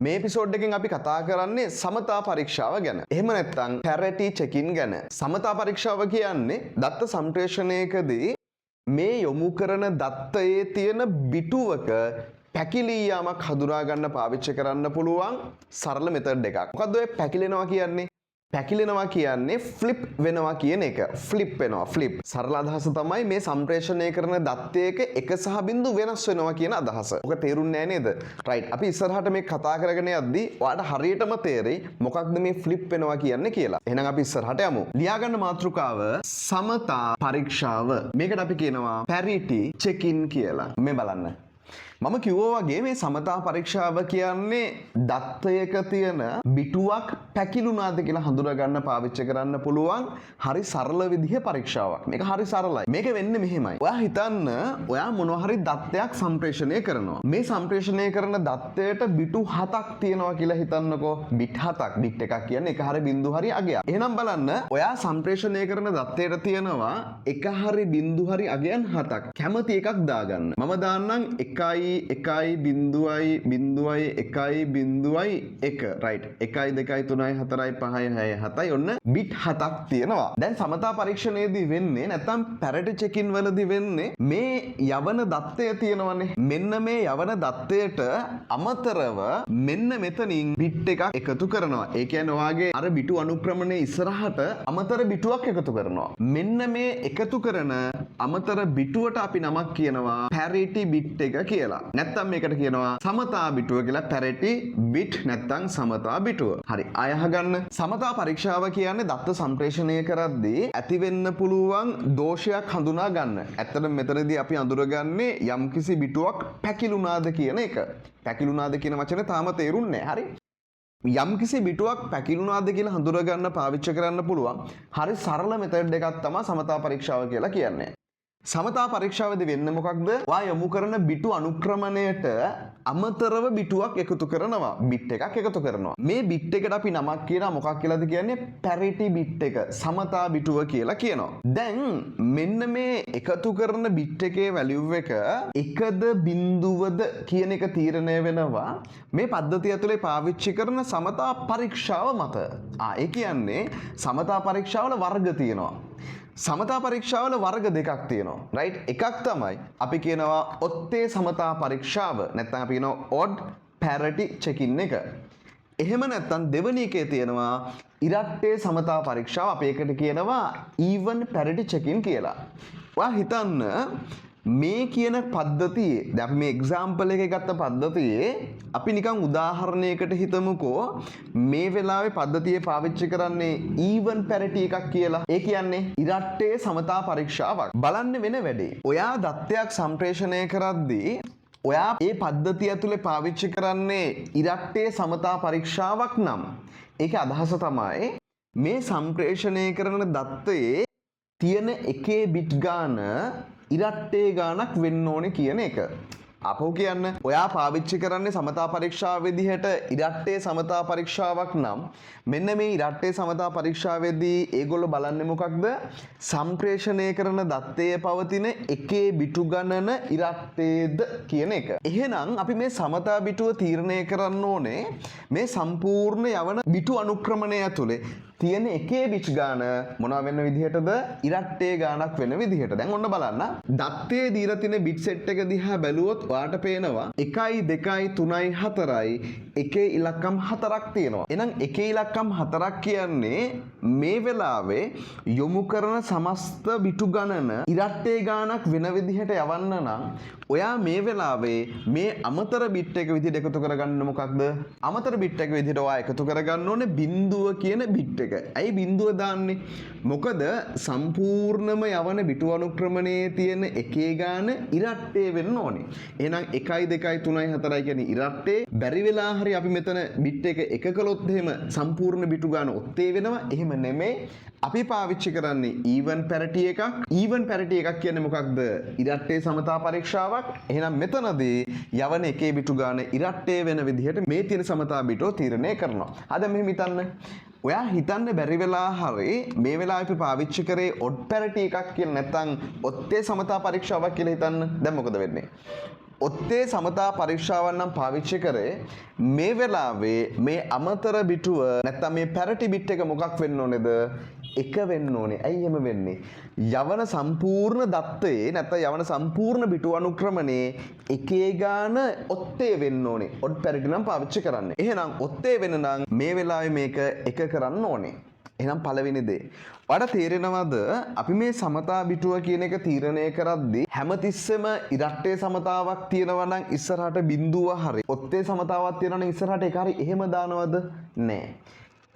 මේ එපිසෝඩ් එකෙන් අපි කතා කරන්නේ සමතා පරීක්ෂාව ගැන. එහෙම නැත්නම් පැරිටි චෙකින් ගැන. සමතා පරීක්ෂාව කියන්නේ දත්ත සම්ප්‍රේෂණයකදී මේ යොමු කරන දත්තයේ තියෙන බිටුවක පැකිලී යාමක් හඳුනා ගන්න පාවිච්චි කරන්න පුළුවන් සරල මෙතඩ් එකක්. මොකද්ද ඔය පැකිලෙනවා කියන්නේ? පැකිලෙනවා කියන්නේ ෆ්ලිප් වෙනවා කියන එක. ෆ්ලිප් වෙනවා ෆ්ලිප්. සරල අදහස තමයි මේ සම්ප්‍රේෂණය කරන දත්තයක එක සහ බිඳු වෙනස් වෙනවා කියන අදහස. ඔක තේරුන්නේ නැහැ නේද? රයිට්. අපි ඉස්සරහට මේ කතා කරගෙන යද්දී ඔයාලට හරියටම තේරෙයි මොකක්ද මේ ෆ්ලිප් වෙනවා කියන්නේ කියලා. එහෙනම් අපි ඉස්සරහට යමු. ලියා ගන්න මාතෘකාව සමතා පරීක්ෂාව. මේකට අපි කියනවා පැරිටි චෙකින් කියලා. මේ බලන්න. මම කිව්වා වගේ මේ සමතා පරීක්ෂාව කියන්නේ දත්තයක තියෙන බිටුවක් පැකිලුණාද කියලා හඳුනා ගන්න පාවිච්චි කරන්න පුළුවන් හරි සරල විදිහේ පරීක්ෂාවක්. මේක හරි සරලයි. මේක වෙන්නේ මෙහෙමයි. ඔයා හිතන්න ඔයා මොනවා හරි දත්තයක් සම්ප්‍රේෂණය කරනවා. මේ සම්ප්‍රේෂණය කරන දත්තයට බිටු 7ක් තියෙනවා කියලා හිතන්නකෝ. බිට් 7ක්. බිට් එකක් කියන්නේ එක හරි බිංදු හරි අගයක්. එහෙනම් බලන්න ඔයා සම්ප්‍රේෂණය කරන දත්තයට තියෙනවා එක හරි බිංදු හරි අගයන් 7ක්. කැමති එකක් දාගන්න. මම දාන්නම් 1.1 1 රයිට් 1 2 3 4 5 6 7යි ඔන්න බිට් 7ක් තියෙනවා. දැන් සමතා පරීක්ෂණයේදී වෙන්නේ නැත්නම් පැරිටි චෙකින් වලදී වෙන්නේ මේ යවන දත්තය තියෙනවනේ. මෙන්න මේ යවන දත්තයට අමතරව මෙන්න මෙතනින් බිට් එකක් එකතු කරනවා. ඒ කියන්නේ ඔයාගේ අර බිටු අනුක්‍රමණයේ ඉස්සරහට අමතර බිටුවක් එකතු කරනවා. මෙන්න මේ එකතු කරන අමතර බිටුවට අපි නමක් කියනවා පැරිටි බිට් එක කියලා. නැත්තම් මේකට කියනවා සමතා බිටුව කියලා. පැරිටි බිට් නැත්තම් සමතා බිටුව. හරි ආය අහගන්න. සමතා පරීක්ෂාව කියන්නේ දත්ත සම්ප්‍රේෂණය කරද්දී ඇති වෙන්න පුළුවන් දෝෂයක් හඳුනා ගන්න. ඇත්තටම මෙතනදී අපි අඳුරගන්නේ යම්කිසි බිටුවක් පැකිලුණාද කියන එක. පැකිලුණාද කියන වචනේ තාම තේරුන්නේ නැහැ. හරි යම්කිසි බිටුවක් පැකිලුණාද කියලා හඳුනගන්න පාවිච්චි කරන්න පුළුවන් හරි සරල මෙතඩ් එකක් තමයි සමතා පරීක්ෂාව කියලා කියන්නේ. සමතා පරීක්ෂාවේදී වෙන්නේ මොකක්ද? ඔයා යොමු කරන බිටු අනුක්‍රමණයට අමතරව බිටුවක් එකතු කරනවා. බිට් එකක් එකතු කරනවා. මේ බිට් එකට අපි නමක් කියනවා මොකක් කියලාද කියන්නේ? පැරිටි බිට් එක. සමතා බිටුව කියලා කියනවා. දැන් මෙන්න මේ එකතු කරන බිට් එකේ වැලියු එක එකද බිඳුවද කියන එක තීරණය වෙනවා මේ පද්ධතිය ඇතුලේ පාවිච්චි කරන සමතා පරීක්ෂාව මත. ඒ කියන්නේ සමතා පරීක්ෂාවල වර්ග තියෙනවා. සමතා පරීක්ෂාවල වර්ග දෙකක් තියෙනවා. රයිට්? එකක් තමයි අපි කියනවා ඔත්තේ සමතා පරීක්ෂාව. නැත්නම් අපි කියනවා ඔඩ් පැරිටි චෙකින් එක. එහෙම නැත්නම් දෙවෙනි එකේ තියෙනවා ඉරට්ටේ සමතා පරීක්ෂාව. අපි ඒකට කියනවා ඊවන් පැරිටි චෙකින් කියලා. ඔයා හිතන්න මේ කියන පද්ධතියේ දැන් අපි මේ එක්සැම්පල් එකේ ගත්ත පද්ධතියේ අපි නිකන් උදාහරණයකට හිතමුකෝ මේ වෙලාවේ පද්ධතියේ පාවිච්චි කරන්නේ ඊවන් පැරිටි එකක් කියලා. ඒ කියන්නේ ඉරට්ටේ සමතා පරීක්ෂාවක්. බලන්න වෙන වැඩේ. ඔයා දත්තයක් සම්ප්‍රේෂණය කරද්දී ඔයා මේ පද්ධතිය ඇතුලේ පාවිච්චි කරන්නේ ඉරට්ටේ සමතා පරීක්ෂාවක් නම් ඒකේ අදහස තමයි මේ සම්ප්‍රේෂණය කරන දත්තයේ තියෙන එකේ බිට් ගාන ඉරට්ටේ ගානක් වෙන්න ඕනේ කියන එක. අපෝ කියන්න ඔයා පාවිච්චි කරන්නේ සමතා පරීක්ෂාව විදිහට ඉරට්ටේ සමතා පරීක්ෂාවක් නම් මෙන්න මේ ඉරට්ටේ සමතා පරීක්ෂාවේදී ඒගොල්ලෝ බලන්නේ මොකක්ද? සම්ප්‍රේෂණය කරන දත්තයේ පවතින එකේ බිටු ගණන ඉරට්ටේද කියන එක. එහෙනම් අපි මේ සමතා බිටුව තීරණය කරන්න ඕනේ මේ සම්පූර්ණ යවන බිටු අනුක්‍රමණය ඇතුලේ තියෙන එකේ බිට් ගාන මොනවා වෙන විදිහටද? ඉරට්ටේ ගානක් වෙන විදිහට. දැන් ඔන්න බලන්න. දත්තයේ දීලා තියෙන බිට් සෙට් එක දිහා බැලුවොත් ඔයාට පේනවා 1 2 3 4යි එකේ ඉලක්කම් 4ක් තියෙනවා. එහෙනම් එකේ ඉලක්කම් 4ක් කියන්නේ මේ වෙලාවේ යොමු කරන සමස්ත බිටු ගණන ඉරට්ටේ ගානක් වෙන විදිහට යවන්න නම් ඔයා මේ වෙලාවේ මේ අමතර බිට් එක විදිහට එකතු කරගන්න මොකක්ද? අමතර බිට් එක විදිහට ඔයා එකතු කරගන්න ඕනේ බිඳුව කියන බිට් එක. ඇයි බිඳුව දාන්නේ? මොකද සම්පූර්ණම යවන බිටු අනුක්‍රමණයේ තියෙන එකේ ගාන ඉරට්ටේ වෙන්න ඕනේ. එහෙනම් 1 2 3 4 කියන්නේ ඉරට්ටේ. බැරි වෙලා හරි අපි මෙතන බිට් එක එක කළොත් එහෙම සම්පූර්ණ බිටු ගාන ඔත්තේ වෙනවා. එහෙම නෙමෙයි. අපි පාවිච්චි කරන්නේ ඊවන් පැරිටි එකක්. ඊවන් පැරිටි එකක් කියන්නේ මොකක්ද? ඉරට්ටේ සමතා පරීක්ෂාවක්. එහෙනම් මෙතනදී යවන එකේ බිටු ගාන ඉරට්ටේ වෙන විදිහට මේ තියෙන සමතා බිටුව තීරණය කරනවා. අද මෙහෙම හිතන්න. ඔයා හිතන්න බැරි වෙලා හරි මේ වෙලාවේ අපි පාවිච්චි කරේ ඔඩ් පැරිටි එකක් කියලා නැත්නම් ඔත්තේ සමතා පරීක්ෂාවක් කියලා හිතන්න. දැන් මොකද වෙන්නේ? ඔත්තේ සමතා පරීක්ෂාවන් නම් පාවිච්චි කරේ මේ වෙලාවේ මේ අමතර බිටුව නැත්නම් මේ පැරටි බිට් එක මොකක් වෙන්න ඕනේද? එක වෙන්න ඕනේ. ඇයි එහෙම වෙන්නේ? යවන සම්පූර්ණ දත්තයේ නැත්නම් යවන සම්පූර්ණ බිටු අනුක්‍රමණයේ එකේ ගාන ඔත්තේ වෙන්න ඕනේ. ඔඩ් පැරිටි නම් පාවිච්චි කරන්නේ. එහෙනම් ඔත්තේ වෙන්න නම් මේ වෙලාවේ මේක එක කරන්න ඕනේ. එහෙනම් පළවෙනි දේ. ඔයාලට තේරෙනවද අපි මේ සමතා බිටුව කියන එක තීරණය කරද්දී හැමතිස්සෙම ඉරට්ටේ සමතාවක් තියෙනවා නම් ඉස්සරහට බිඳුව හරි ඔත්තේ සමතාවක් තියෙනවා නම් ඉස්සරහට එක හරි එහෙම දානවද? නෑ.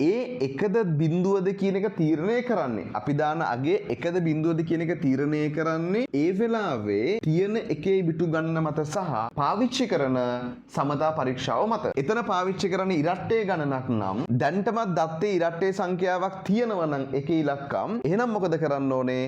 ඒ එකද බිඳුවද කියන එක තීරණය කරන්නේ අපි දාන අගේ එකද බිඳුවද කියන එක තීරණය කරන්නේ ඒ වෙලාවේ තියෙන එකේ බිටු ගණන මත සහ පාවිච්චි කරන සමතා පරීක්ෂාව මත. එතන පාවිච්චි කරන ඉරට්ටේ ගණනක් නම් දැන්ටමත් දත්තේ ඉරට්ටේ සංඛ්‍යාවක් තියෙනවා නම් එකේ ඉලක්කම්. එහෙනම් මොකද කරන්න ඕනේ?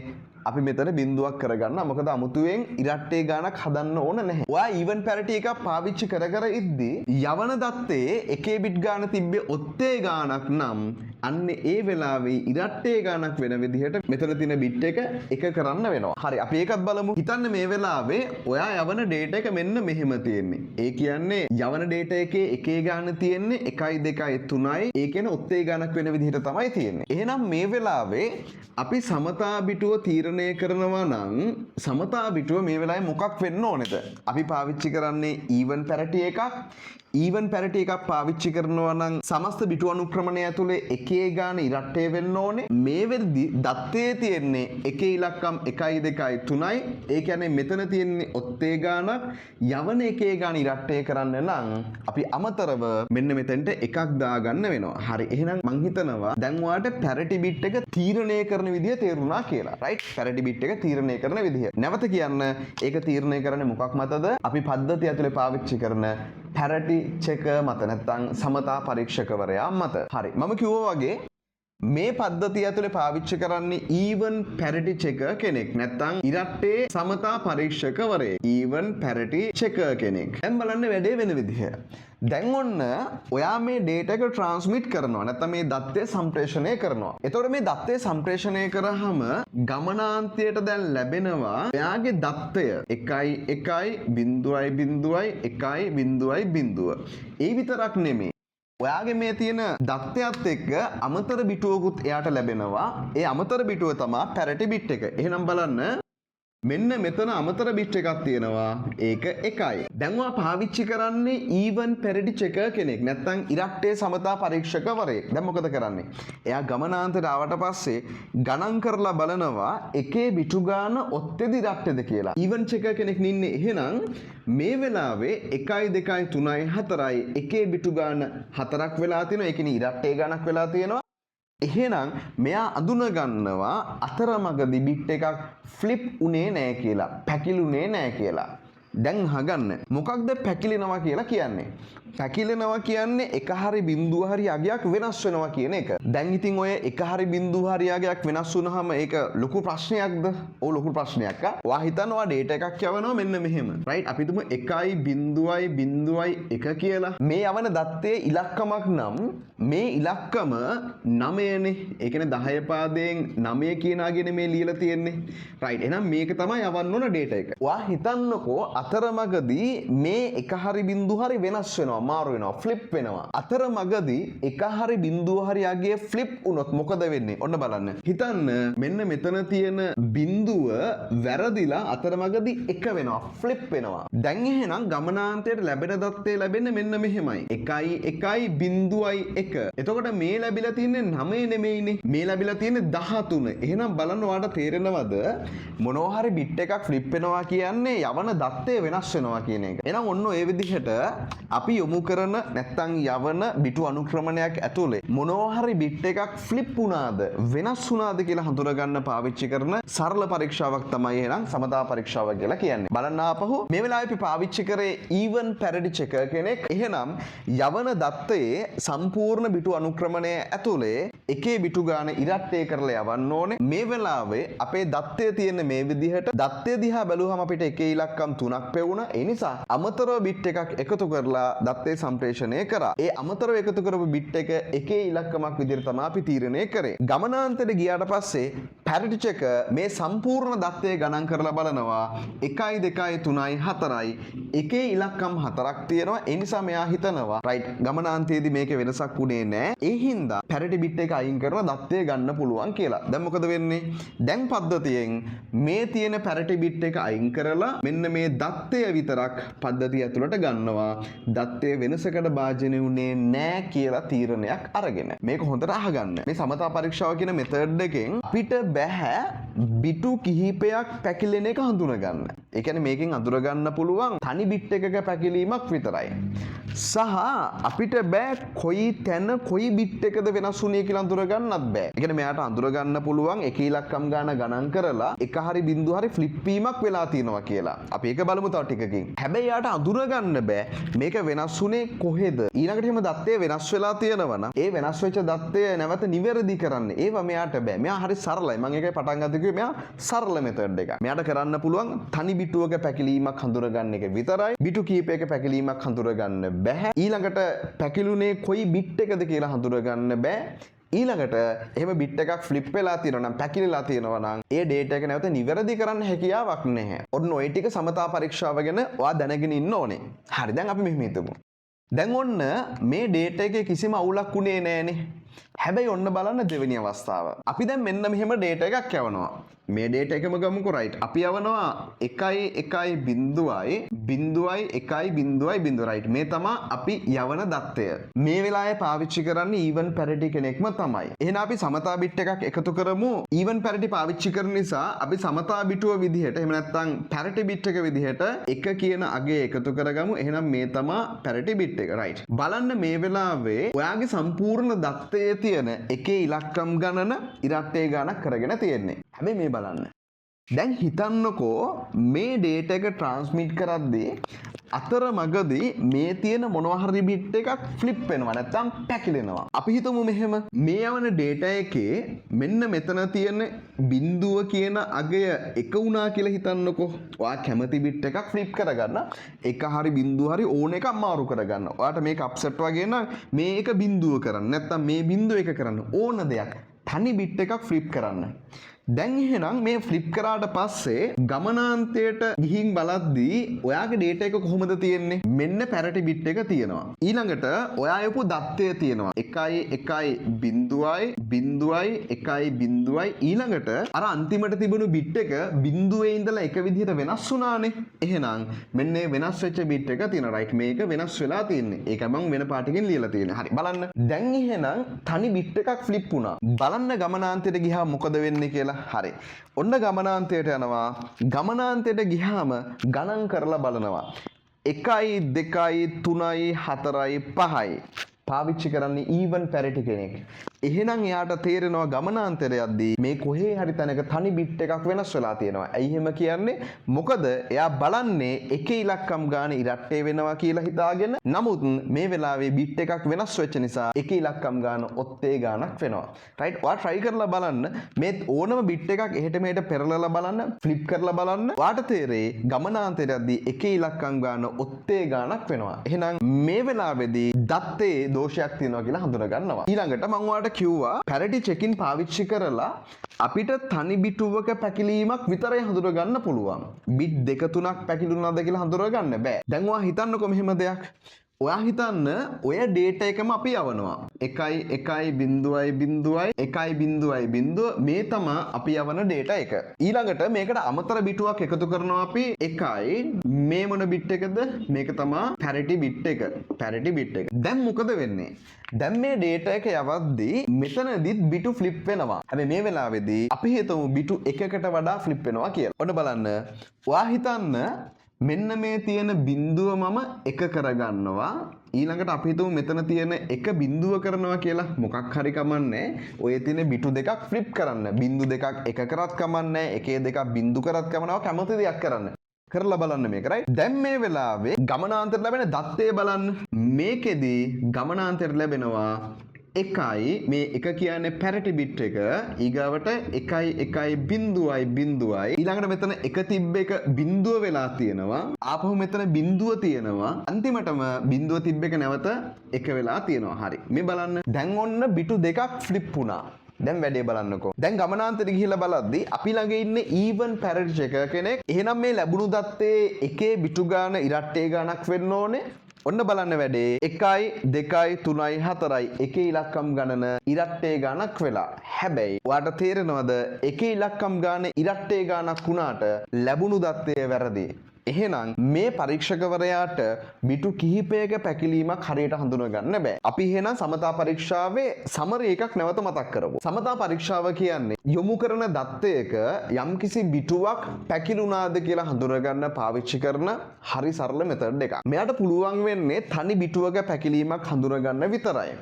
අපි මෙතන බිඳුවක් කරගන්න. මොකද අමුතුවෙන් ඉරට්ටේ ගානක් හදන්න ඕන නැහැ. ඔයා ඊවන් පැරිටි එකක් පාවිච්චි කර කර ඉද්දී යවන දත්තේ එකේ බිට් ගාන තිබ්බේ ඔත්තේ ගානක් නම් අන්න ඒ වෙලාවේ ඉරට්ටේ ගානක් වෙන විදිහට මෙතන තියෙන බිට් එක කරන්න වෙනවා. හරි අපි ඒකත් බලමු. හිතන්න මේ වෙලාවේ ඔයා යවන ඩේටා එක මෙන්න මෙහෙම තියෙන්නේ. ඒ කියන්නේ යවන ඩේටා එකේ එකේ ගාන තියෙන්නේ 1 2 3යි. ඒ කියන්නේ ඔත්තේ ගානක් වෙන විදිහට තමයි තියෙන්නේ. එහෙනම් මේ වෙලාවේ අපි සමතා බිටුව තීරණය කරනවා නම් සමතා බිටුව මේ වෙලාවේ මොකක් වෙන්න ඕනේද? අපි පාවිච්චි කරන්නේ ඊවන් පැරිටි එකක්. ඊවන් පැරිටි එකක් පාවිච්චි කරනවා නම් සමස්ත බිටු අනුක්‍රමණය ඇතුලේ එකේ ගාන ඉරට්ටේ වෙන්න ඕනේ. මේ වෙද්දි දත්තේ තියෙන්නේ එකේ ඉලක්කම් 1 2 3යි. ඒ කියන්නේ මෙතන තියෙන්නේ ඔත්තේ ගානක්. යවන එකේ ගාන ඉරට්ටේ කරන්න නම් අපි අමතරව මෙන්න මෙතෙන්ට එකක් දාගන්න වෙනවා. හරි. එහෙනම් මං හිතනවා දැන් ඔයාලට පැරිටි බිට් එක තීරණය කරන විදිය තේරුණා කියලා. රයිට්? පැරිටි බිට් එක තීරණය කරන විදිය. නැවත කියන්න ඒක තීරණය කරන්නේ මොකක් මතද? අපි පද්ධතිය ඇතුලේ පාවිච්චි කරන පැරටි චෙක මත නැත්නම් සමතා පරීක්ෂකවරයා මත. හරි. මම කිව්වා වගේ මේ පද්ධතිය ඇතුලේ පාවිච්චි කරන්නේ ඊවන් පැරිටි චෙක කෙනෙක් නැත්නම් ඉරට්ටේ සමතා පරීක්ෂකවරයෙක්. ඊවන් පැරිටි චෙක කෙනෙක්. දැන් බලන්න වැඩේ වෙන විදිහ. දැන් ඔන්න ඔයා මේ ඩේටා එක ට්‍රාන්ස්මිට් කරනවා නැත්නම් මේ දත්තය සම්ප්‍රේෂණය කරනවා. එතකොට මේ දත්තය සම්ප්‍රේෂණය කරාම ගමනාන්තයට දැන් ලැබෙනවා ඔයාගේ දත්තය 1 1.0.1.0.0. ඒ විතරක් නෙමෙයි. ඔයාගේ මේ තියෙන දත්තයත් එක්ක අමතර බිටුවකුත් එයාට ලැබෙනවා. ඒ අමතර බිටුව තමයි පැරිටි බිට් එක. එහෙනම් බලන්න මෙන්න මෙතන අමතර බිට් එකක් තියෙනවා. ඒක 1යි. දැන් ඔයා පාවිච්චි කරන්නේ ඊවන් පැරිටි චෙකර් කෙනෙක්. නැත්නම් ඉරට්ටේ සමතා පරීක්ෂකවරයෙක්. දැන් මොකද කරන්නේ? එයා ගමනාන්තයට ආවට පස්සේ ගණන් කරලා බලනවා එකේ බිටු ගාන ඔත්තේද ඉරට්ටේද කියලා. ඊවන් චෙකර් කෙනෙක් නින්නේ. එහෙනම් මේ වෙලාවේ 1 2 3 4යි එකේ බිටු ගාන 4ක් වෙලා තියෙනවා. ඒ කියන්නේ ඉරට්ටේ ගානක් වෙලා තියෙනවා. එහෙනම් මෙයා අඳුන ගන්නවා අතරමඟදී බිට් එකක් ෆ්ලිප් උනේ නැහැ කියලා, පැකිලුනේ නැහැ කියලා. දැන් අහගන්න මොකක්ද පැකිලෙනවා කියලා කියන්නේ? පැකිලෙනවා කියන්නේ එක හරි බිඳුව හරි අගයක් වෙනස් වෙනවා කියන එක. දැන් ඉතින් ඔය එක හරි බිඳුව හරි අගයක් වෙනස් වුනහම ඒක ලොකු ප්‍රශ්නයක්ද? ඔව් ලොකු ප්‍රශ්නයක්. ඔයා හිතනවා ඩේටා එකක් යවනවා මෙන්න මෙහෙම. රයිට්? අපි තුමු 1.0.1 කියලා. මේ යවන දත්තේ ඉලක්කමක් නම් මේ ඉලක්කම 9නේ. ඒ කියන්නේ 10 පාදයෙන් 9 කියනාගෙන මේ ලියලා තියෙන්නේ. රයිට්? එහෙනම් මේක තමයි යවන්න ඕන ඩේටා එක. ඔයා හිතන්නකෝ අතරමඟදී මේ එක හරි බිඳුව හරි වෙනස් වෙනවා. මාරු වෙනවා, ෆ්ලිප් වෙනවා. අතරමඟදී එක හරි බිඳුව හරි යගේ ෆ්ලිප් වුණොත් මොකද වෙන්නේ? ඔන්න බලන්න. හිතන්න මෙන්න මෙතන තියෙන බිඳුව වැරදිලා අතරමඟදී එක වෙනවා, ෆ්ලිප් වෙනවා. දැන් එහෙනම් ගමනාන්තයට ලැබෙන දත්තේ ලැබෙන්නේ මෙන්න මෙහෙමයි. 1.1. එතකොට මේ ලැබිලා තියෙන්නේ 9 නෙමෙයිනේ. මේ ලැබිලා තියෙන්නේ 13. එහෙනම් බලන්න ඔයාලට තේරෙනවද මොනවා හරි බිට් එකක් ෆ්ලිප් වෙනවා කියන්නේ යවන දත්තේ වෙනස් වෙනවා කියන එක. එහෙනම් ඔන්න ඔය විදිහට අපි යොමු කරන නැත්තම් යවන බිටු අනුක්‍රමණයක් ඇතුලේ මොනවා හරි බිට් එකක් ෆ්ලිප් වුණාද වෙනස් වුණාද කියලා හඳුනගන්න පාවිච්චි කරන සරල පරීක්ෂාවක් තමයි එහෙනම් සමතා පරීක්ෂාව කියලා කියන්නේ. බලන්න ආපහු මේ වෙලාවේ අපි පාවිච්චි කරේ ඊවන් පැරිටි චෙකර් කෙනෙක්. එහෙනම් යවන දත්තයේ සම්පූර්ණ බිටු අනුක්‍රමණය ඇතුලේ එකේ බිටු ගාන ඉරට්ටේ කරලා යවන්න ඕනේ. මේ වෙලාවේ අපේ දත්තයේ තියෙන මේ විදිහට දත්තය දිහා බැලුවම අපිට එකේ ඉලක්කම් 3ක් පෙවුණා. ඒ නිසා අමතරව බිට් එකක් එකතු කරලා දත්තේ සම්ප්‍රේෂණය කරා. ඒ අමතරව එකතු කරපු බිට් එක එකේ ඉලක්කමක් විදිහට තමයි අපි තීරණය කරේ. ගමනාන්තයට ගියාට පස්සේ පැරටි චෙක මේ සම්පූර්ණ දත්තය ගණන් කරලා බලනවා 1 2 3 4යි එකේ ඉලක්කම් 4ක් තියෙනවා. ඒ නිසා මෙයා හිතනවා රයිට් ගමනාන්තයේදී මේකේ වෙනසක් උනේ නැහැ. ඒ හින්දා පැරටි බිට් එක අයින් කරලා දත්තය ගන්න පුළුවන් කියලා. දැන් මොකද වෙන්නේ? දැන් පද්ධතියෙන් මේ තියෙන පැරටි බිට් එක අයින් කරලා මෙන්න මේ දත්තය විතරක් පද්ධතිය ඇතුළට ගන්නවා. දත්තය වෙනසකට භාජනය වුණේ නැහැ කියලා තීරණයක් අරගෙන. මේක හොඳට අහගන්න. මේ සමතා පරීක්ෂාව කියන මෙතඩ් එකෙන් අපිට බෑ බිටු කිහිපයක් පැකිලෙන එක හඳුනගන්න. ඒ කියන්නේ මේකෙන් අඳුර ගන්න පුළුවන් තනි බිට් එකක පැකිලීමක් විතරයි. සහ අපිට බෑ කොයි තැන කොයි බිට් එකද වෙනස් වුනේ කියලා අඳුර ගන්නත් බෑ. ඒ කියන්නේ මෙයාට අඳුර ගන්න පුළුවන් එක ඉලක්කම් ගාන ගණන් කරලා එක හරි බිංදුව හරි ෆ්ලිප් වීමක් වෙලා තියෙනවා කියලා. අපි ඒක බලමු තව ටිකකින්. හැබැයි යාට අඳුර ගන්න බෑ මේක වෙනස් වුනේ කොහෙද. ඊළඟට එහෙම දත්තය වෙනස් වෙලා තියෙනවා නම් ඒ වෙනස් වෙච්ච දත්තය නැවත නිවැරදි කරන්න. ඒව මෙයාට බෑ. මෙයා හරි සරලයි. මම ඒකයි පටන් ගත්තේ කිව්වේ මෙයා සරල මෙතඩ් එකක්. මෙයාට කරන්න පුළුවන් තනි බිටුවක පැකිලීමක් හඳුර ගන්න එක විතරයි. බිටු කීපයක පැකිලීමක් හඳුර ගන්න බෑ. ඊළඟට පැකිලුනේ කොයි බිට් එකද කියලා හඳුර ගන්න බෑ. ඊළඟට එහෙම බිට් එකක් ෆ්ලිප් වෙලා තියෙනවා නම් පැකිලිලා තියෙනවා නම් ඒ ඩේටා එක නැවත නිවැරදි කරන්න හැකියාවක් නැහැ. ඔන්න ඔය ටික සමතා පරීක්ෂාව ගැන ඔයා දැනගෙන ඉන්න ඕනේ. හරි දැන් අපි මෙහෙම හිතමු. දැන් ඔන්න මේ ඩේටා එකේ කිසිම අවුලක් උනේ නැහනේ. හැබැයි ඔන්න බලන්න දෙවෙනි අවස්ථාව. අපි දැන් මෙන්න මෙහෙම ඩේටා එකක් යවනවා. මේ ඩේටා එකම ගමුකෝ රයිට්. අපි යවනවා 1.1.0.1.0 රයිට්. මේ තමයි අපි යවන දත්තය. මේ වෙලාවේ පාවිච්චි කරන්නේ even parity කෙනෙක්ම තමයි. එහෙනම් අපි සමතා බිට් එකක් එකතු කරමු. even parity පාවිච්චි කරන නිසා අපි සමතා බිටුව විදිහට එහෙම නැත්නම් parity බිට් එක විදිහට 1 කියන අගය එකතු කරගමු. එහෙනම් මේ තමයි parity බිට් එක රයිට්. බලන්න මේ වෙලාවේ ඔයාගේ සම්පූර්ණ දත්තයේ තියෙන එකේ ඉලක්කම් ගණන ඉරට්ටේ ගණක් කරගෙන තියෙන්නේ. හැබැයි මේ බලන්න. දැන් හිතන්නකෝ මේ ඩේටා එක ට්‍රාන්ස්මිට් කරද්දී අතරමඟදී මේ තියෙන මොනවා හරි බිට් එකක් ෆ්ලිප් වෙනවා නැත්නම් පැකිලෙනවා. අපි හිතමු මෙහෙම මේ යවන ඩේටා එකේ මෙන්න මෙතන තියෙන බිඳුව කියන අගය එක වුණා කියලා හිතන්නකෝ. ඔයා කැමති බිට් එකක් ෆ්ලිප් කරගන්න. එක හරි බිඳුව හරි ඕන එකක් මාරු කරගන්න. ඔයාට මේක අප්සෙට් වගේ නම් මේ එක බිඳුව කරන්න. නැත්නම් මේ බිඳුව එක කරන්න. ඕන දෙයක්. තනි බිට් එකක් ෆ්ලිප් කරන්න. දැන් එහෙනම් මේ ෆ්ලිප් කරාට පස්සේ ගමනාන්තයට ගිහින් බලද්දී ඔයාගේ ඩේටා එක කොහොමද තියෙන්නේ? මෙන්න පැරටි බිට් එක තියෙනවා. ඊළඟට ඔයා යපු දත්තය තියෙනවා. 1.1.0.1.0 ඊළඟට අර අන්තිමට තිබුණු බිට් එක බිඳුවේ ඉඳලා එක විදිහට වෙනස් වුණානේ. එහෙනම් මෙන්න මේ වෙනස් වෙච්ච බිට් එක තියෙනවා. රයිට් මේක වෙනස් වෙලා තියෙන්නේ. ඒක මම වෙන පාටකින් ලියලා තියෙන්නේ. හරි බලන්න. දැන් එහෙනම් තනි බිට් එකක් ෆ්ලිප් වුණා. බලන්න ගමනාන්තයට ගියාම මොකද වෙන්නේ කියලා. හරි. ඔන්න ගමනාන්තයට යනවා. ගමනාන්තයට ගියාම ගණන් කරලා බලනවා. 1 2 3 4 5යි. පාවිච්චි කරන්නේ even parity කෙනෙක්. එහෙනම් එයාට තේරෙනවා ගමනාන්තයට යද්දී මේ කොහේ හරි තැනක තනි බිට් එකක් වෙනස් වෙලා තියෙනවා. ඇයි එහෙම කියන්නේ? මොකද එයා බලන්නේ එකේ ඉලක්කම් ගාන ඉරට්ටේ වෙනවා කියලා හිතාගෙන. නමුත් මේ වෙලාවේ බිට් එකක් වෙනස් වෙච්ච නිසා එකේ ඉලක්කම් ගාන ඔත්තේ ගානක් වෙනවා. රයිට්? ඔයා try කරලා බලන්න මේ ඕනම බිට් එකක් එහෙට මෙහෙට පෙරලලා බලන්න, ෆ්ලිප් කරලා බලන්න. ඔයාට තේරෙයි ගමනාන්තයට යද්දී එකේ ඉලක්කම් ගාන ඔත්තේ ගානක් වෙනවා. එහෙනම් මේ වෙලාවේදී දත්තේ දෝෂයක් තියෙනවා කියලා හඳුනා ගන්නවා. ඊළඟට මම ඔයාලට කිව්වා පැරටි චෙකින් පාවිච්චි කරලා අපිට තනි බිටුවක පැකිලීමක් විතරයි හඳුනා ගන්න පුළුවන්. බිට් දෙක තුනක් පැකිලුණාද කියලා හඳුනා ගන්න බෑ. දැන් ඔයා හිතන්නකෝ මෙහෙම දෙයක්. ඔයා හිතන්න ඔය ඩේටා එකම අපි යවනවා. 1.1.1.0 මේ තමයි අපි යවන ඩේටා එක. ඊළඟට මේකට අමතර බිටුවක් එකතු කරනවා අපි 1යි මේ මොන බිට් එකද? මේක තමයි parity බිට් එක. parity බිට් එක. දැන් මොකද වෙන්නේ? දැන් මේ ඩේටා එක යවද්දී මෙතනදිත් බිටු ෆ්ලිප් වෙනවා. හැබැයි මේ වෙලාවේදී අපි හිතමු බිටු එකකට වඩා ෆ්ලිප් වෙනවා කියලා. ඔන්න බලන්න. ඔයා හිතන්න මෙන්න මේ තියෙන බිඳුව මම එක කරගන්නවා. ඊළඟට අපි හිතමු මෙතන තියෙන එක බිඳුව කරනවා කියලා. මොකක් හරි කමන්නේ. ඔය තියෙන බිටු දෙකක් ෆ්ලිප් කරන්න. බිඳු දෙකක් එක කරත් කමන්නේ. එකේ දෙකක් බිඳු කරත් කමනවා. කැමති දෙයක් කරන්න. කරලා බලන්න මේක රයිට්. දැන් මේ වෙලාවේ ගමනාන්තයට ලැබෙන දත්තය බලන්න. මේකෙදි ගමනාන්තයට ලැබෙනවා 1යි මේ එක කියන්නේ parity bit එක ඊගාවට 1.1.0 ඊළඟට මෙතන එක තිබ්බ එක බිඳුව වෙලා තියෙනවා ආපහු මෙතන බිඳුව තියෙනවා අන්තිමටම බිඳුව තිබ්බ එක නැවත එක වෙලා තියෙනවා හරි මේ බලන්න දැන් ඔන්න බිටු දෙකක් ෆ්ලිප් වුණා දැන් වැඩේ බලන්නකෝ. දැන් ගමනාන්තර ගිහිල්ලා බලද්දි අපි ළඟ ඉන්නේ even parity checker කෙනෙක්. එහෙනම් මේ ලැබුණු දත්තේ එකේ බිටු ගාන ඉරට්ටේ ගානක් වෙන්න ඕනේ. ඔන්න බලන්න වැඩේ 1යි 2යි 3යි 4යි එකේ ඉලක්කම් ගණන ඉරට්ටේ ගානක් වෙලා. හැබැයි ඔයාට තේරෙනවද එකේ ඉලක්කම් ගාන ඉරට්ටේ ගානක් වුණාට ලැබුණු දත්තය වැරදි. එහෙනම් මේ පරීක්ෂකවරයාට බිටු කිහිපයක පැකිලීමක් හරියට හඳුනා ගන්න බෑ. අපි එහෙනම් සමතා පරීක්ෂාවේ සමරි එකක් නැවත මතක් කරමු. සමතා පරීක්ෂාව කියන්නේ යොමු කරන දත්තයක යම්කිසි බිටුවක් පැකිලුණාද කියලා හඳුනා ගන්න පාවිච්චි කරන හරි සරල මෙතඩ් එකක්. මෙයාට පුළුවන් වෙන්නේ තනි බිටුවක පැකිලීමක් හඳුනා ගන්න විතරයි.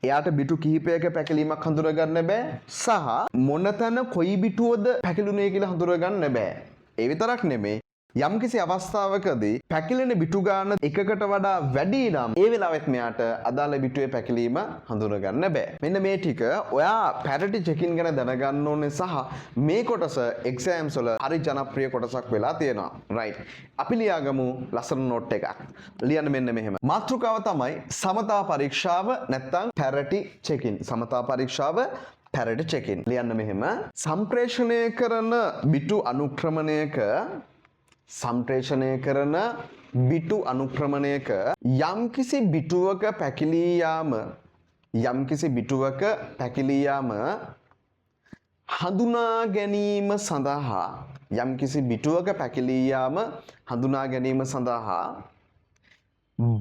එයාට බිටු කිහිපයක පැකිලීමක් හඳුනා ගන්න බෑ සහ මොනතන කොයි බිටුවද පැකිලුනේ කියලා හඳුනා ගන්න බෑ. ඒ විතරක් නෙමෙයි යම්කිසි අවස්ථාවකදී පැකිලෙන බිටු ගාන එකකට වඩා වැඩි නම් ඒ වෙලාවෙත් මෙයාට අදාළ බිටුවේ පැකිලීම හඳුනා ගන්න බෑ. මෙන්න මේ ටික ඔයා parity checking ගැන දැනගන්න ඕනේ සහ මේ කොටස exams වල හරි ජනප්‍රිය කොටසක් වෙලා තියෙනවා. right. අපි ලියාගමු ලස්සන note එකක්. ලියන්න මෙන්න මෙහෙම. මාතෘකාව තමයි සමතා පරීක්ෂාව නැත්නම් parity checking. සමතා පරීක්ෂාව parity checking. ලියන්න මෙහෙම. සම්ප්‍රේෂණය කරන බිටු අනුක්‍රමණයක සම්ප්‍රේෂණය කරන බිටු අනුක්‍රමණයක යම්කිසි බිටුවක පැකිලී යාම හඳුනා ගැනීම සඳහා යම්කිසි බිටුවක පැකිලී යාම හඳුනා ගැනීම සඳහා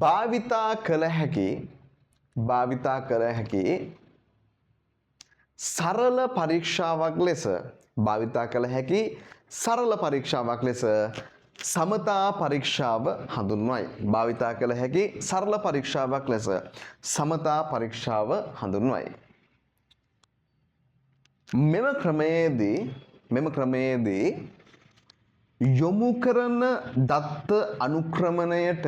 භාවිතා කළ හැකි සරල පරීක්ෂාවක් ලෙස සමතා පරීක්ෂාව හඳුන්වයි. භාවිතා කළ හැකි සරල පරීක්ෂාවක් ලෙස සමතා පරීක්ෂාව හඳුන්වයි. මෙම ක්‍රමයේදී යොමු කරන දත්ත අනුක්‍රමණයට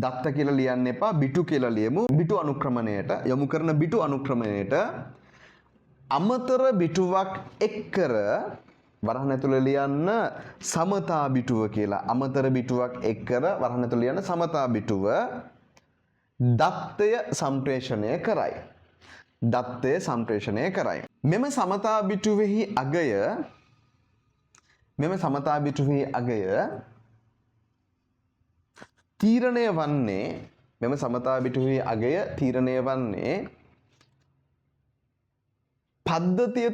දත්ත කියලා ලියන්න එපා බිටු කියලා ලියමු. බිටු අනුක්‍රමණයට යොමු කරන බිටු අනුක්‍රමණයට අමතර බිටුවක් එක්කර වරහන් ඇතුළේ ලියන්න සමතා බිටුව කියලා. අමතර බිටුවක් එක්කර වරහන් ඇතුළේ ලියන්න සමතා බිටුව දත්තය සම්ප්‍රේෂණය කරයි. මෙම සමතා බිටුවෙහි අගය තීරණය වන්නේ පද්ධතිය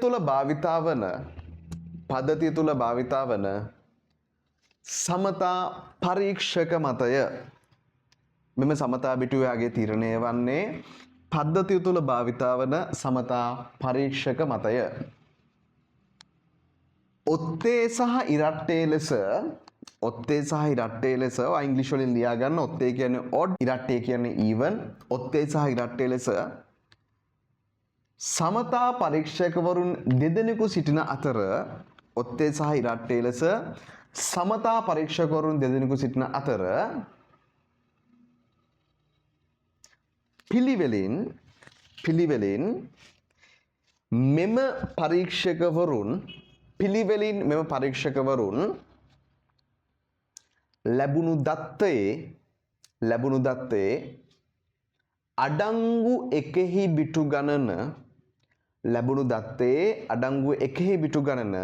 තුළ භාවිතා වන සමතා පරීක්ෂක මතය. මෙම සමතා බිටුවේ අගය තීරණය වන්නේ පද්ධතිය තුළ භාවිතා වන සමතා පරීක්ෂක මතය. ඔත්තේ සහ ඉරට්ටේ ලෙස ඉංග්‍රීසි වලින් ලියා ගන්න. ඔත්තේ කියන්නේ odd, ඉරට්ටේ කියන්නේ even. ඔත්තේ සහ ඉරට්ටේ ලෙස සමතා පරීක්ෂකවරුන් දෙදෙනෙකු සිටින අතර පිළිවෙලින් මෙම පරීක්ෂකවරුන් ලැබුණු දත්තයේ අඩංගු එකෙහි බිටු ගණන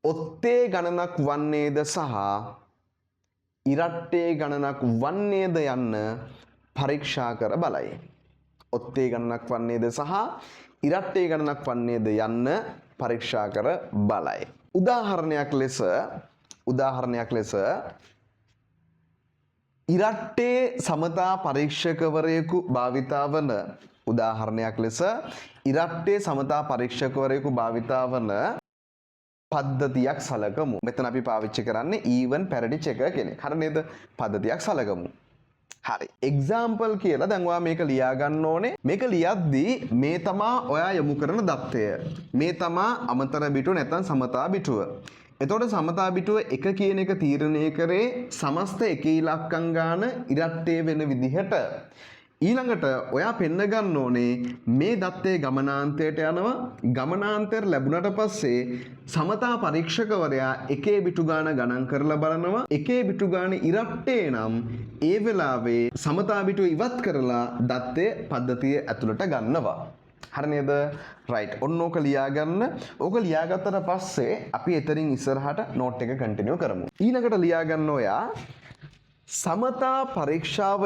ඔත්තේ ගණනක් වන්නේද සහ ඉරට්ටේ ගණනක් වන්නේද යන්න පරීක්ෂා කර බලයි. ඔත්තේ ගණනක් වන්නේද සහ ඉරට්ටේ ගණනක් වන්නේද යන්න පරීක්ෂා කර බලයි. උදාහරණයක් ලෙස ඉරට්ටේ සමතා පරීක්ෂකවරයෙකු භාවිතා වන පද්ධතියක් සලකමු. මෙතන අපි පාවිච්චි කරන්නේ even parity checker කෙනෙක්. හරි නේද? පද්ධතියක් සලකමු. හරි. example කියලා දැන් ඔයා මේක ලියා ගන්න ඕනේ. මේක ලියද්දී මේ තමා ඔයා යොමු කරන දත්තය. මේ තමා අමතර බිටුව නැත්නම් සමතා බිටුව. එතකොට සමතා බිටුව 1 කියන එක තීරණය කරේ සමස්ත එකී ඉලක්කම් ගාන ඉරට්ටේ වෙන විදිහට. ඊළඟට ඔයා පෙන්න ගන්න ඕනේ මේ දත්තේ ගමනාන්තයට යනවා. ගමනාන්තයට ලැබුණට පස්සේ සමතා පරීක්ෂකවරයා එකේ බිටු ගාන ගණන් කරලා බලනවා. එකේ බිටු ගාන ඉරට්ටේ නම් ඒ වෙලාවේ සමතා බිටුව ඉවත් කරලා දත්තේ පද්ධතිය ඇතුළට ගන්නවා. හරි නේද? රයිට්. ඔන්න ඕක ලියා ගන්න. ඕක ලියාගත්තට පස්සේ අපි එතනින් ඉස්සරහට නෝට් එක කන්ටිනියු කරමු. ඊළඟට ලියා ගන්න ඔයා සමතා පරීක්ෂාව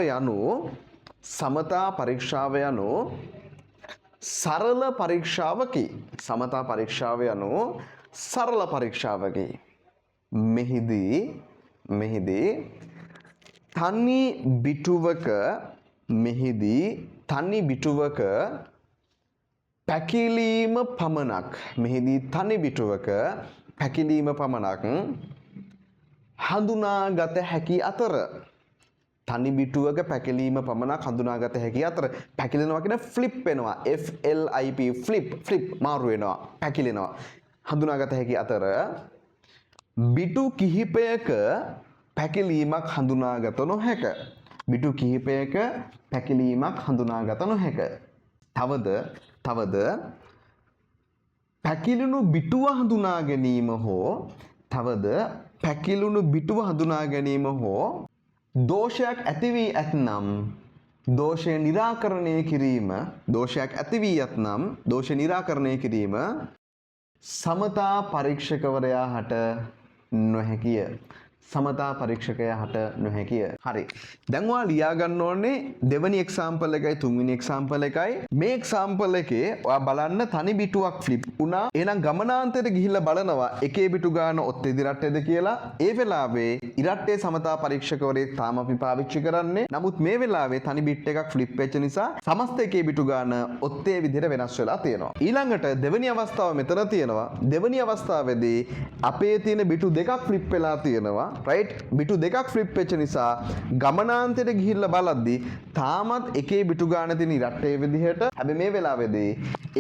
යනු සරල පරීක්ෂාවකි. සමතා පරීක්ෂාව යනු සරල පරීක්ෂාවකි. මෙහිදී තනි බිටුවක පැකිලීම පමණක් හඳුනාගත හැකි අතර තනි බිටුවක පැකිලීම පමණක් හඳුනාගත හැකි අතර පැකිලෙනවා කියන ෆ්ලිප් වෙනවා FLIP ෆ්ලිප් මාරු වෙනවා පැකිලෙනවා හඳුනාගත හැකි අතර බිටු කිහිපයක පැකිලීමක් හඳුනාගත නොහැක. තවද පැකිලුණු බිටුව හඳුනා ගැනීම හෝ දෝෂයක් ඇති වී ඇතනම් දෝෂය निराකරණය කිරීම සමතා පරීක්ෂකවරයා හට නොහැකිය. හරි. දැන් ඔයා ලියා ගන්න ඕනේ දෙවෙනි එක්සැම්පල් එකයි තුන්වෙනි එක්සැම්පල් එකයි. මේ එක්සැම්පල් එකේ ඔයා බලන්න තනි බිටුවක් ෆ්ලිප් වුණා. එහෙනම් ගමනාන්තයට ගිහිල්ලා බලනවා එකේ බිටු ගාන ඔත්තේ ඉරට්ටේද කියලා. ඒ වෙලාවේ ඉරට්ටේ සමතා පරීක්ෂකවරයෙක් තාම අපි පාවිච්චි කරන්නේ. නමුත් මේ වෙලාවේ තනි බිට් එකක් ෆ්ලිප් වෙච්ච නිසා සමස්ත එකේ බිටු ගාන ඔත්තේ විදිහට වෙනස් වෙලා තියෙනවා. ඊළඟට දෙවෙනි අවස්ථාව මෙතන තියෙනවා. දෙවෙනි අවස්ථාවේදී අපේ තියෙන බිටු දෙකක් ෆ්ලිප් වෙලා තියෙනවා. රයිට්. බිටු දෙකක් ෆ්ලිප් වෙච්ච නිසා ගමනාන්තයට ගිහිල්ලා බලද්දි තාමත් එකේ බිටු ගාන තියෙන ඉරට්ටේ විදිහට. හැබැයි මේ වෙලාවේදී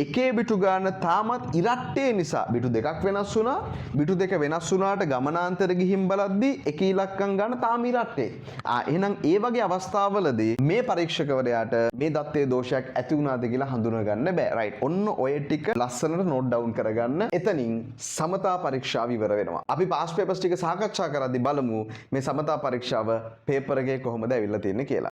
එකේ බිටු ගාන තාමත් ඉරට්ටේ නිසා බිටු දෙකක් වෙනස් වුණා. බිටු දෙක වෙනස් වුණාට ගමනාන්තයට ගිහින් බලද්දි එක ඉලක්කම් ගන්න තාම ඉරට්ටේ. එහෙනම් ඒ වගේ අවස්ථාවලදී මේ පරීක්ෂකවරයාට මේ දත්තේ දෝෂයක් ඇති වුණාද කියලා හඳුනා ගන්න බෑ. රයිට්. ඔන්න ඔය ටික ලස්සනට නෝට් ඩවුන් කරගන්න. එතනින් සමතා පරීක්ෂාව ඉවර වෙනවා. අපි පාස් පේපර්ස් ටික සාකච්ඡා කරද්දී බලමු මේ සමතා පරීක්ෂාව පේපර් එකේ කොහොමද ඇවිල්ලා තියෙන්නේ කියලා.